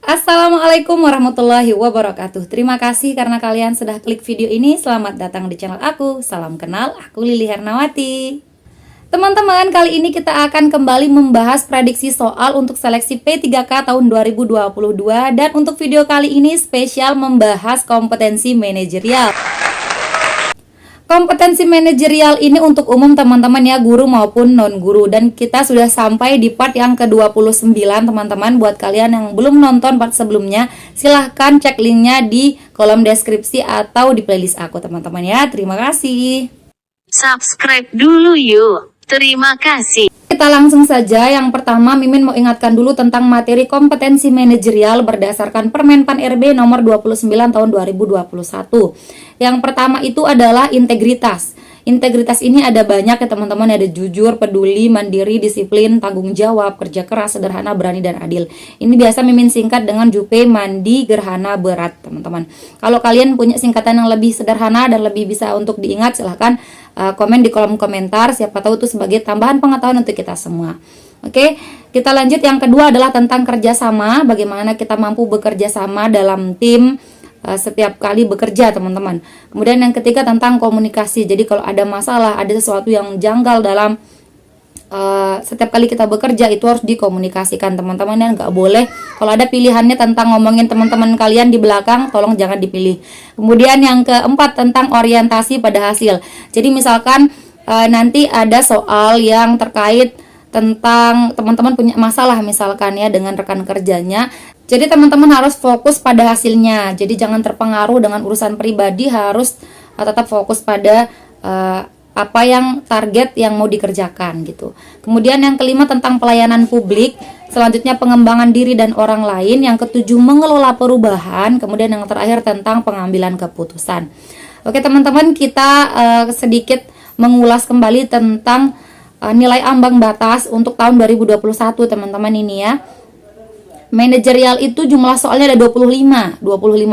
Assalamualaikum warahmatullahi wabarakatuh. Terima kasih karena kalian sudah klik video ini. Selamat datang di channel aku. Salam kenal, aku Lili Hernawati. Teman-teman, kali ini kita akan kembali membahas prediksi soal untuk seleksi P3K tahun 2022. Dan untuk video kali ini spesial membahas kompetensi manajerial. Kompetensi manajerial ini untuk umum teman-teman ya, guru maupun non-guru. Dan kita sudah sampai di part yang ke-29 teman-teman. Buat kalian yang belum nonton part sebelumnya, silahkan cek linknya di kolom deskripsi atau di playlist aku teman-teman ya. Terima kasih. Subscribe dulu yuk. Terima kasih. Kita langsung saja. Yang pertama, Mimin mau ingatkan dulu tentang materi kompetensi manajerial berdasarkan Permenpan RB nomor 29 tahun 2021. Yang pertama itu adalah integritas. Integritas ini ada banyak ya teman-teman, ada jujur, peduli, mandiri, disiplin, tanggung jawab, kerja keras, sederhana, berani, dan adil. Ini biasa Mimin singkat dengan JUPE, mandi, gerhana, berat teman-teman. Kalau kalian punya singkatan yang lebih sederhana dan lebih bisa untuk diingat, silahkan komen di kolom komentar. Siapa tahu itu sebagai tambahan pengetahuan untuk kita semua. Oke, kita lanjut. Yang kedua adalah tentang kerjasama. Bagaimana kita mampu bekerja sama dalam tim setiap kali bekerja teman-teman. Kemudian yang ketiga tentang komunikasi. Jadi kalau ada masalah, ada sesuatu yang janggal dalam setiap kali kita bekerja, itu harus dikomunikasikan teman-teman, dan nggak boleh kalau ada pilihannya tentang ngomongin teman-teman kalian di belakang, tolong jangan dipilih. Kemudian yang keempat tentang orientasi pada hasil. Jadi misalkan nanti ada soal yang terkait tentang teman-teman punya masalah misalkan ya dengan rekan kerjanya. Jadi teman-teman harus fokus pada hasilnya. Jadi jangan terpengaruh dengan urusan pribadi, harus tetap fokus pada apa yang target yang mau dikerjakan gitu. Kemudian yang kelima tentang pelayanan publik. Selanjutnya pengembangan diri dan orang lain. Yang ketujuh mengelola perubahan. Kemudian yang terakhir tentang pengambilan keputusan. Oke teman-teman, kita sedikit mengulas kembali tentang nilai ambang batas untuk tahun 2021 teman-teman ini ya. Manajerial itu jumlah soalnya ada 25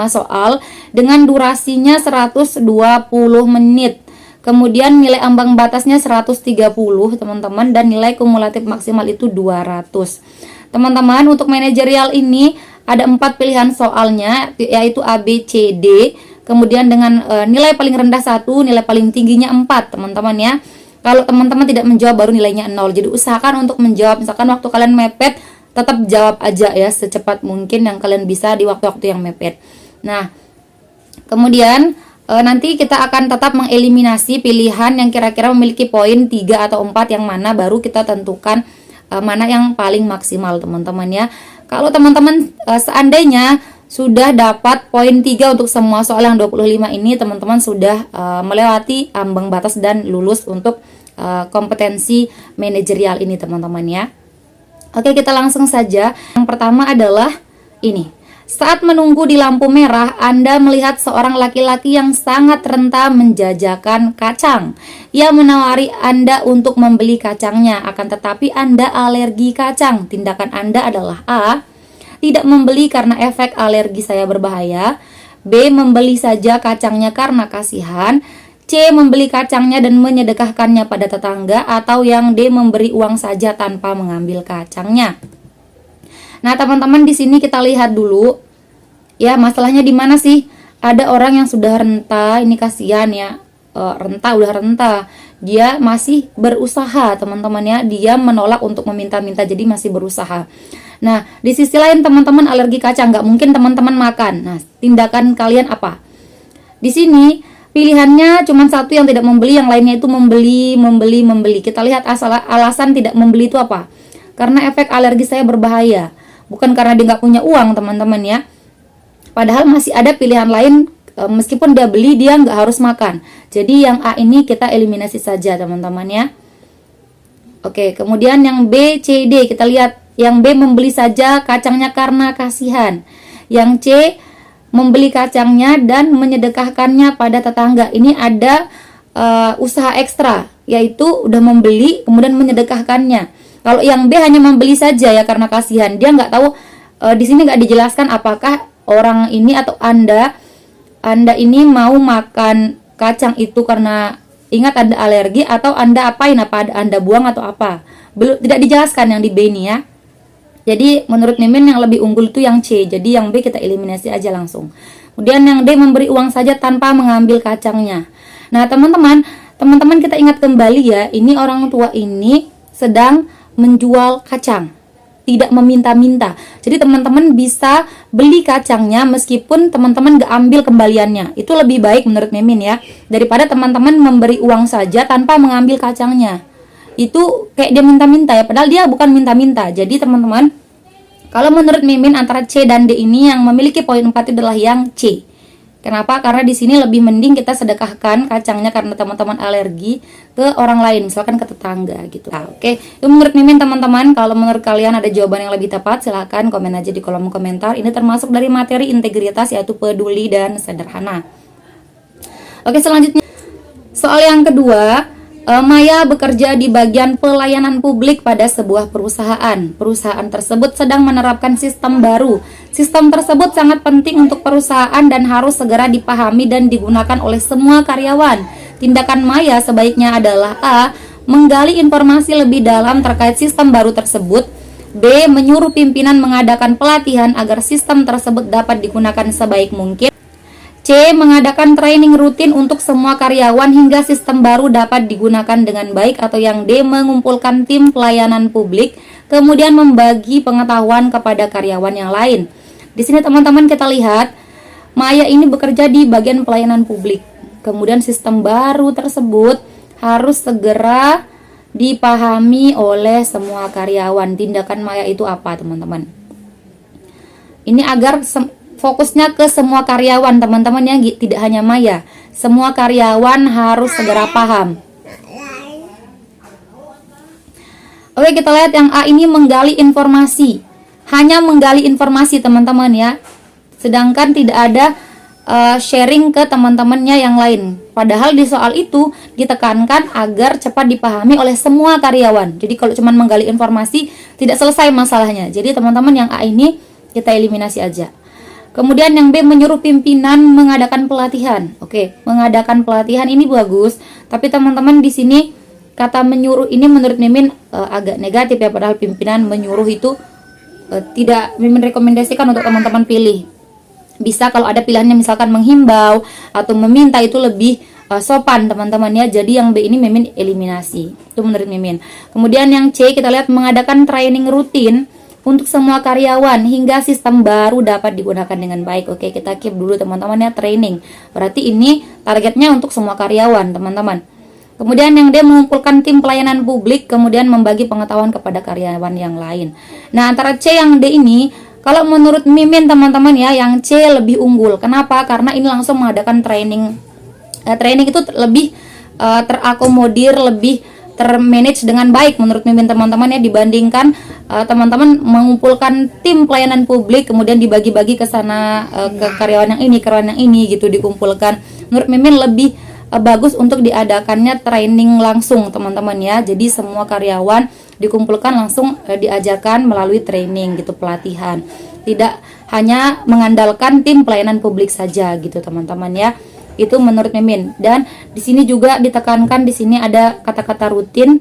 soal dengan durasinya 120 menit. Kemudian nilai ambang batasnya 130 teman-teman, dan nilai kumulatif maksimal itu 200. Teman-teman, untuk manajerial ini ada 4 pilihan soalnya, yaitu A, B, C, D. Kemudian dengan nilai paling rendah 1, nilai paling tingginya 4 teman-teman ya. Kalau teman-teman tidak menjawab baru nilainya 0. Jadi usahakan untuk menjawab. Misalkan waktu kalian mepet, tetap jawab aja ya secepat mungkin yang kalian bisa di waktu-waktu yang mepet. Nah, kemudian nanti kita akan tetap mengeliminasi pilihan yang kira-kira memiliki poin 3 atau 4, yang mana baru kita tentukan mana yang paling maksimal teman-teman ya. Kalau teman-teman seandainya sudah dapat poin 3 untuk semua soal yang 25 ini, teman-teman sudah melewati ambang batas dan lulus untuk kompetensi manajerial ini teman-teman ya. Oke, kita langsung saja. Yang pertama adalah ini. Saat menunggu di lampu merah, Anda melihat seorang laki-laki yang sangat renta menjajakan kacang. Ia menawari Anda untuk membeli kacangnya, akan tetapi Anda alergi kacang. Tindakan Anda adalah A. Tidak membeli karena efek alergi saya berbahaya. B. Membeli saja kacangnya karena kasihan. C. Membeli kacangnya dan menyedekahkannya pada tetangga. Atau yang D. Memberi uang saja tanpa mengambil kacangnya. Nah teman-teman, di sini kita lihat dulu ya, masalahnya di mana sih? Ada orang yang sudah renta, ini kasihan ya, udah renta, dia masih berusaha teman-teman ya, dia menolak untuk meminta-minta, jadi masih berusaha. Nah di sisi lain teman-teman alergi kacang, nggak mungkin teman-teman makan. Nah tindakan kalian apa? Di sini pilihannya cuma satu yang tidak membeli, yang lainnya itu membeli. Kita lihat alasan tidak membeli itu apa? Karena efek alergi saya berbahaya. Bukan karena dia nggak punya uang teman-teman ya. Padahal masih ada pilihan lain, meskipun dia beli dia nggak harus makan. Jadi yang A ini kita eliminasi saja teman-teman ya. Oke, kemudian yang B, C, D kita lihat. Yang B membeli saja kacangnya karena kasihan. Yang C membeli kacangnya dan menyedekahkannya pada tetangga. Ini ada usaha ekstra, yaitu udah membeli kemudian menyedekahkannya. Kalau yang B hanya membeli saja ya karena kasihan, dia nggak tahu, di sini nggak dijelaskan apakah orang ini atau anda ini mau makan kacang itu karena ingat ada alergi, atau anda apain, apa Anda buang atau apa. Belum, tidak dijelaskan yang di B ini ya. Jadi menurut Mimin yang lebih unggul itu yang C. Jadi yang B kita eliminasi aja langsung. Kemudian yang D, memberi uang saja tanpa mengambil kacangnya. Nah, teman-teman kita ingat kembali ya, ini orang tua ini sedang menjual kacang, tidak meminta-minta. Jadi teman-teman bisa beli kacangnya meskipun teman-teman gak ambil kembaliannya. Itu lebih baik menurut Mimin ya, daripada teman-teman memberi uang saja tanpa mengambil kacangnya. Itu kayak dia minta-minta ya, padahal dia bukan minta-minta. Jadi teman-teman, kalau menurut Mimin antara C dan D ini yang memiliki poin 4 itu adalah yang C. Kenapa? Karena di sini lebih mending kita sedekahkan kacangnya karena teman-teman alergi ke orang lain, misalkan ke tetangga gitu. Nah, oke. Itu menurut Mimin teman-teman. Kalau menurut kalian ada jawaban yang lebih tepat, silahkan komen aja di kolom komentar. Ini termasuk dari materi integritas, yaitu peduli dan sederhana. Oke, selanjutnya soal yang kedua. Maya bekerja di bagian pelayanan publik pada sebuah perusahaan. Perusahaan tersebut sedang menerapkan sistem baru. Sistem tersebut sangat penting untuk perusahaan dan harus segera dipahami dan digunakan oleh semua karyawan. Tindakan Maya sebaiknya adalah A. Menggali informasi lebih dalam terkait sistem baru tersebut. B. Menyuruh pimpinan mengadakan pelatihan agar sistem tersebut dapat digunakan sebaik mungkin. C. Mengadakan training rutin untuk semua karyawan hingga sistem baru dapat digunakan dengan baik. Atau yang D. Mengumpulkan tim pelayanan publik, kemudian membagi pengetahuan kepada karyawan yang lain. Di sini teman-teman kita lihat, Maya ini bekerja di bagian pelayanan publik. Kemudian sistem baru tersebut harus segera dipahami oleh semua karyawan. Tindakan Maya itu apa teman-teman? Ini agar fokusnya ke semua karyawan teman-teman ya, tidak hanya Maya. Semua karyawan harus segera paham. Oke, kita lihat yang A ini menggali informasi. Hanya menggali informasi teman-teman ya. Sedangkan tidak ada sharing ke teman-temannya yang lain. Padahal di soal itu ditekankan agar cepat dipahami oleh semua karyawan. Jadi kalau cuma menggali informasi tidak selesai masalahnya. Jadi teman-teman yang A ini kita eliminasi aja. Kemudian yang B, menyuruh pimpinan mengadakan pelatihan. Oke, mengadakan pelatihan ini bagus, tapi teman-teman di sini kata menyuruh ini menurut Mimin agak negatif ya, padahal pimpinan menyuruh itu tidak Mimin rekomendasikan untuk teman-teman pilih. Bisa kalau ada pilihannya misalkan menghimbau atau meminta, itu lebih sopan teman-teman ya. Jadi yang B ini Mimin eliminasi. Itu menurut Mimin. Kemudian yang C kita lihat mengadakan training rutin untuk semua karyawan hingga sistem baru dapat digunakan dengan baik. Oke, kita keep dulu teman-teman ya, training. Berarti ini targetnya untuk semua karyawan teman-teman. Kemudian yang D, mengumpulkan tim pelayanan publik, kemudian membagi pengetahuan kepada karyawan yang lain. Nah, antara C yang D ini, kalau menurut Mimin teman-teman ya, yang C lebih unggul. Kenapa? Karena ini langsung mengadakan training. Training itu lebih terakomodir, lebih termanage dengan baik menurut Mimin teman-teman ya, dibandingkan teman-teman mengumpulkan tim pelayanan publik kemudian dibagi-bagi ke sana ke karyawan yang ini gitu dikumpulkan. Menurut Mimin lebih bagus untuk diadakannya training langsung teman-teman ya. Jadi semua karyawan dikumpulkan langsung diajarkan melalui training gitu, pelatihan. Tidak hanya mengandalkan tim pelayanan publik saja gitu teman-teman ya. Itu menurut Mimin. Dan di sini juga ditekankan, di sini ada kata-kata rutin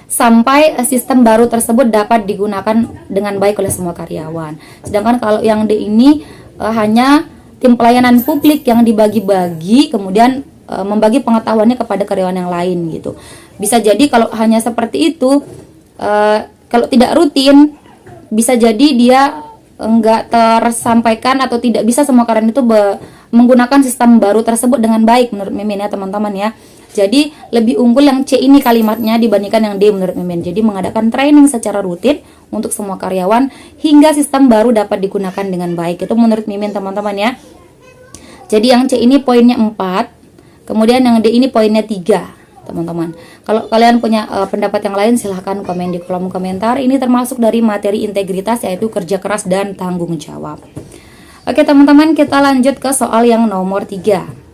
sampai sistem baru tersebut dapat digunakan dengan baik oleh semua karyawan. Sedangkan kalau yang D ini hanya tim pelayanan publik yang dibagi-bagi kemudian membagi pengetahuannya kepada karyawan yang lain gitu. Bisa jadi kalau hanya seperti itu, kalau tidak rutin bisa jadi dia enggak tersampaikan atau tidak bisa semua karyawan itu menggunakan sistem baru tersebut dengan baik menurut Mimin ya teman-teman ya. Jadi lebih unggul yang C ini kalimatnya dibandingkan yang D menurut Mimin. Jadi mengadakan training secara rutin untuk semua karyawan hingga sistem baru dapat digunakan dengan baik. Itu menurut Mimin teman-teman ya. Jadi yang C ini poinnya 4, kemudian yang D ini poinnya 3 teman-teman. Kalau kalian punya pendapat yang lain silahkan komen di kolom komentar. Ini termasuk dari materi integritas, yaitu kerja keras dan tanggung jawab. Oke teman-teman, kita lanjut ke soal yang nomor 3.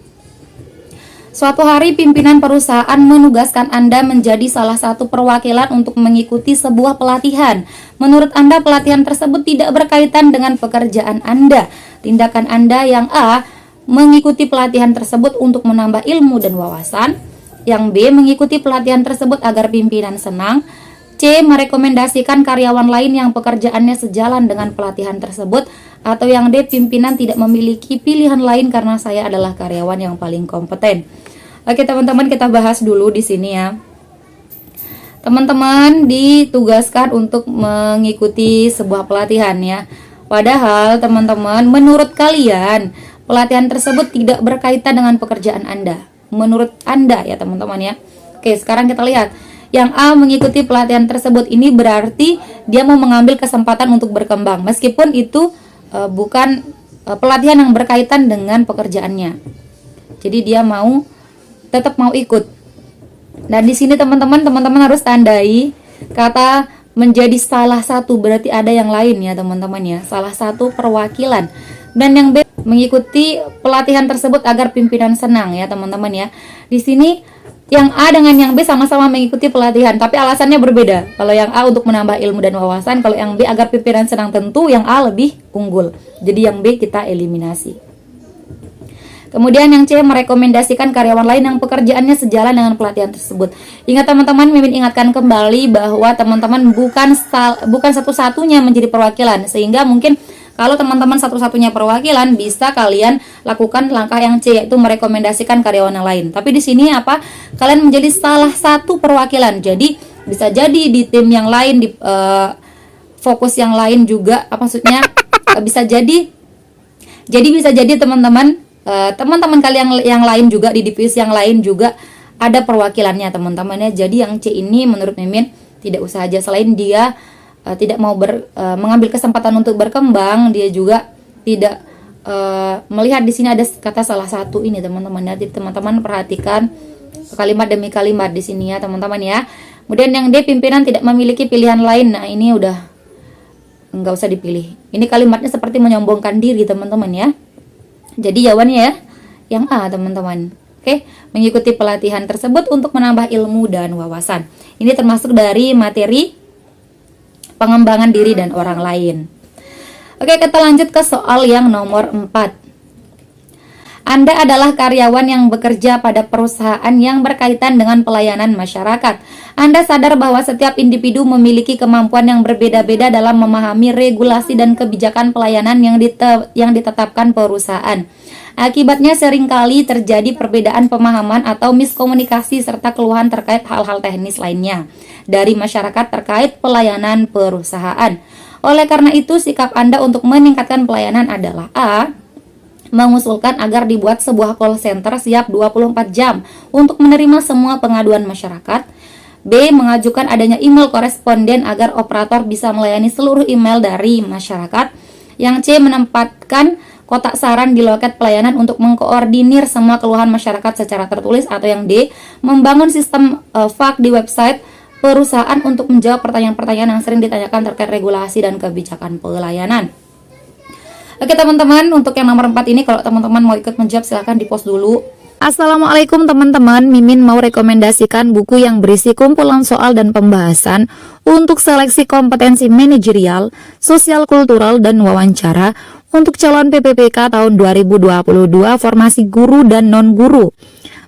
Suatu hari pimpinan perusahaan menugaskan Anda menjadi salah satu perwakilan untuk mengikuti sebuah pelatihan. Menurut Anda pelatihan tersebut tidak berkaitan dengan pekerjaan Anda. Tindakan Anda yang A, mengikuti pelatihan tersebut untuk menambah ilmu dan wawasan. Yang B, mengikuti pelatihan tersebut agar pimpinan senang. C. Merekomendasikan karyawan lain yang pekerjaannya sejalan dengan pelatihan tersebut. Atau yang D. Pimpinan tidak memiliki pilihan lain karena saya adalah karyawan yang paling kompeten. Oke teman-teman, kita bahas dulu di sini ya. Teman-teman ditugaskan untuk mengikuti sebuah pelatihan ya. Padahal teman-teman, menurut kalian pelatihan tersebut tidak berkaitan dengan pekerjaan Anda. Menurut Anda ya teman-teman ya. Oke, sekarang kita lihat. Yang A mengikuti pelatihan tersebut, ini berarti dia mau mengambil kesempatan untuk berkembang. Meskipun itu bukan pelatihan yang berkaitan dengan pekerjaannya. Jadi dia tetap mau ikut. Dan di sini teman-teman harus tandai kata menjadi salah satu, berarti ada yang lain ya teman-teman ya, salah satu perwakilan. Dan yang B mengikuti pelatihan tersebut agar pimpinan senang ya teman-teman ya. Di sini yang A dengan yang B sama-sama mengikuti pelatihan, tapi alasannya berbeda. Kalau yang A untuk menambah ilmu dan wawasan, kalau yang B agar pimpinan senang, tentu yang A lebih unggul. Jadi yang B kita eliminasi. Kemudian yang C merekomendasikan karyawan lain yang pekerjaannya sejalan dengan pelatihan tersebut. Ingat teman-teman, Mimin ingatkan kembali bahwa teman-teman bukan satu-satunya menjadi perwakilan. Sehingga mungkin kalau teman-teman satu-satunya perwakilan, bisa kalian lakukan langkah yang C, yaitu merekomendasikan karyawan yang lain. Tapi di sini apa? Kalian menjadi salah satu perwakilan. Jadi bisa jadi di tim yang lain, di fokus yang lain juga, maksudnya bisa jadi teman-teman kalian yang lain juga di divisi yang lain juga ada perwakilannya teman-teman ya. Jadi yang C ini menurut Mimin tidak usah aja, selain dia tidak mau mengambil kesempatan untuk berkembang, dia juga tidak melihat di sini ada kata salah satu ini teman-teman ya. Jadi teman-teman perhatikan kalimat demi kalimat di sini ya teman-teman ya. Kemudian yang D, pimpinan tidak memiliki pilihan lain. Nah ini udah nggak usah dipilih. Ini kalimatnya seperti menyombongkan diri teman-teman ya. Jadi jawabannya ya yang A teman-teman. Oke, mengikuti pelatihan tersebut untuk menambah ilmu dan wawasan. Ini termasuk dari materi pengembangan diri dan orang lain. Oke, kita lanjut ke soal yang nomor 4. Anda adalah karyawan yang bekerja pada perusahaan yang berkaitan dengan pelayanan masyarakat. Anda sadar bahwa setiap individu memiliki kemampuan yang berbeda-beda dalam memahami regulasi dan kebijakan pelayanan yang ditetapkan perusahaan. Akibatnya seringkali terjadi perbedaan pemahaman atau miskomunikasi serta keluhan terkait hal-hal teknis lainnya dari masyarakat terkait pelayanan perusahaan. Oleh karena itu, sikap Anda untuk meningkatkan pelayanan adalah A, mengusulkan agar dibuat sebuah call center siap 24 jam untuk menerima semua pengaduan masyarakat. B, mengajukan adanya email koresponden agar operator bisa melayani seluruh email dari masyarakat. Yang C, menempatkan kotak saran di loket pelayanan untuk mengkoordinir semua keluhan masyarakat secara tertulis. Atau yang D, membangun sistem FAQ di website perusahaan untuk menjawab pertanyaan-pertanyaan yang sering ditanyakan terkait regulasi dan kebijakan pelayanan. Oke teman-teman, untuk yang nomor 4 ini kalau teman-teman mau ikut menjawab silahkan di post dulu. Assalamualaikum teman-teman, Mimin mau rekomendasikan buku yang berisi kumpulan soal dan pembahasan untuk seleksi kompetensi manajerial, sosial kultural, dan wawancara untuk calon PPPK tahun 2022 formasi guru dan non-guru.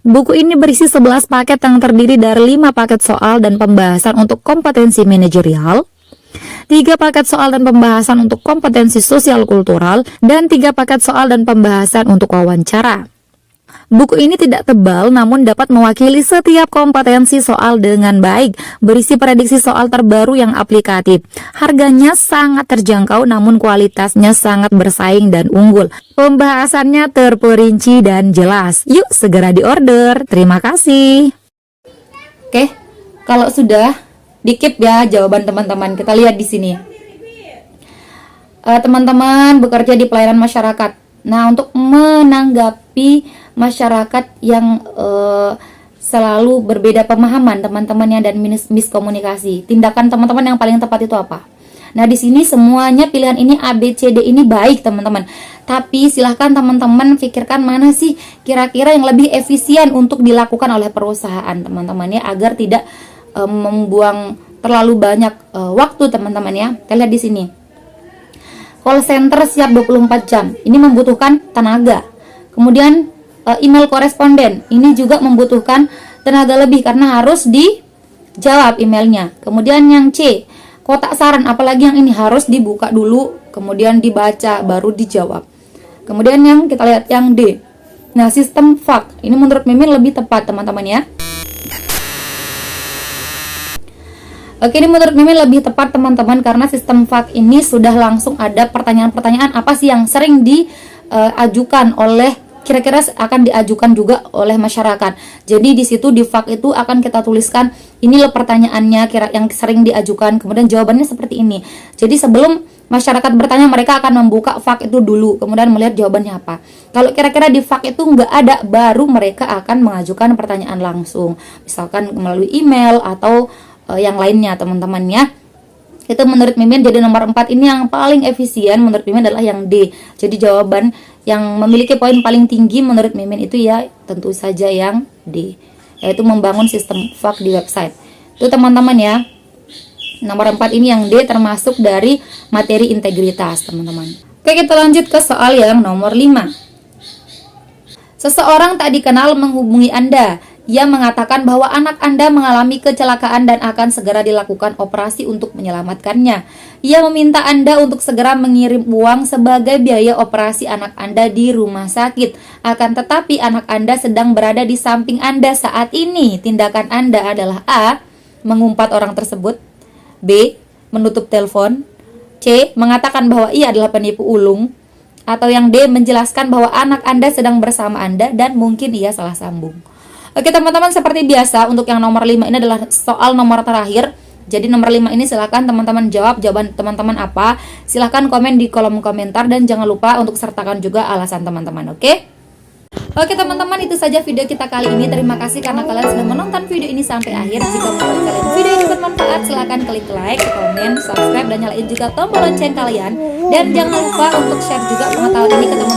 Buku ini berisi 11 paket yang terdiri dari 5 paket soal dan pembahasan untuk kompetensi manajerial, 3 paket soal dan pembahasan untuk kompetensi sosial kultural, dan 3 paket soal dan pembahasan untuk wawancara. Buku ini tidak tebal namun dapat mewakili setiap kompetensi soal dengan baik, berisi prediksi soal terbaru yang aplikatif. Harganya sangat terjangkau namun kualitasnya sangat bersaing dan unggul. Pembahasannya terperinci dan jelas. Yuk segera diorder. Terima kasih. Oke, kalau sudah di-keep ya jawaban teman-teman. Kita lihat di sini. Teman-teman bekerja di pelayanan masyarakat. Nah, untuk menanggapi masyarakat yang selalu berbeda pemahaman teman-temannya dan miskomunikasi, tindakan teman-teman yang paling tepat itu apa? Nah, di sini semuanya pilihan ini A, B, C, D ini baik teman-teman. Tapi silahkan teman-teman pikirkan mana sih kira-kira yang lebih efisien untuk dilakukan oleh perusahaan teman-teman ya, agar tidak membuang terlalu banyak waktu teman-teman ya. Kita lihat di sini. Call center siap 24 jam. Ini membutuhkan tenaga. Kemudian email koresponden. Ini juga membutuhkan tenaga lebih karena harus jawab emailnya. Kemudian yang C, kotak saran, apalagi yang ini harus dibuka dulu, kemudian dibaca, baru dijawab. Kemudian yang kita lihat yang D. Nah, sistem FAQ ini menurut Mimin lebih tepat teman-teman ya. Oke, ini menurut Mimin lebih tepat teman-teman, karena sistem FAQ ini sudah langsung ada pertanyaan-pertanyaan apa sih yang sering diajukan oleh, kira-kira akan diajukan juga oleh masyarakat. Jadi di situ di FAQ itu akan kita tuliskan ini loh pertanyaannya kira yang sering diajukan, kemudian jawabannya seperti ini. Jadi sebelum masyarakat bertanya, mereka akan membuka FAQ itu dulu, kemudian melihat jawabannya apa. Kalau kira-kira di FAQ itu nggak ada, baru mereka akan mengajukan pertanyaan langsung, misalkan melalui email atau yang lainnya teman-teman ya. Itu menurut Mimin, jadi nomor 4 ini yang paling efisien menurut Mimin adalah yang D. Jadi jawaban yang memiliki poin paling tinggi menurut Mimin itu ya tentu saja yang D, yaitu membangun sistem FAQ di website. Itu teman-teman ya. Nomor 4 ini yang D, termasuk dari materi integritas teman-teman. Oke, kita lanjut ke soal yang nomor 5. Seseorang tak dikenal menghubungi Anda. Ia mengatakan bahwa anak Anda mengalami kecelakaan dan akan segera dilakukan operasi untuk menyelamatkannya. Ia meminta Anda untuk segera mengirim uang sebagai biaya operasi anak Anda di rumah sakit. Akan tetapi anak Anda sedang berada di samping Anda saat ini. Tindakan Anda adalah A, mengumpat orang tersebut, B, menutup telepon, C, mengatakan bahwa ia adalah penipu ulung, atau yang D, menjelaskan bahwa anak Anda sedang bersama Anda dan mungkin ia salah sambung. Oke teman-teman, seperti biasa untuk yang nomor 5 ini adalah soal nomor terakhir. Jadi nomor 5 ini silahkan teman-teman jawab jawaban teman-teman apa. Silahkan komen di kolom komentar dan jangan lupa untuk sertakan juga alasan teman-teman, oke? Oke teman-teman, itu saja video kita kali ini. Terima kasih karena kalian sudah menonton video ini sampai akhir. Jika menurut kalian video ini bermanfaat, silahkan klik like, komen, subscribe, dan nyalain juga tombol lonceng kalian. Dan jangan lupa untuk share juga pengetahuan ini ke teman-teman